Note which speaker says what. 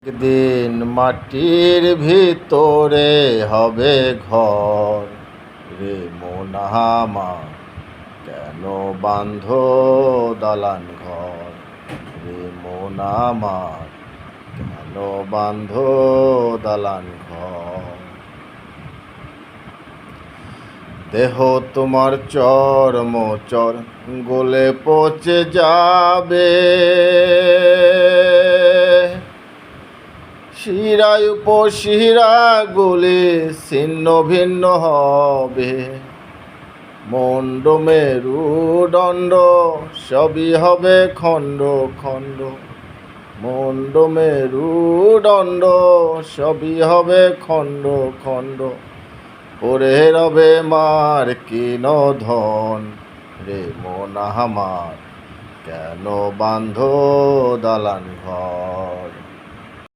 Speaker 1: একদিন মাটির ভিতরে হবে ঘর, রে মন আমার কেন বাঁধো দালান ঘর, রে মন আমার কেন বাঁধো দালান ঘর। দেহ তোমার চর্মচর গলে পচে যাবে, শিরায় উপশিরা গুলি ছিন্ন ভিন্ন হবে, মণ্ড মেরুদণ্ড সবই হবে খণ্ড খণ্ড, মণ্ড মেরুদণ্ড সবই হবে খণ্ড খণ্ড। পরে রবে মার কিন ধন, রে মন আমার কেন বাঁধো দালান ঘর।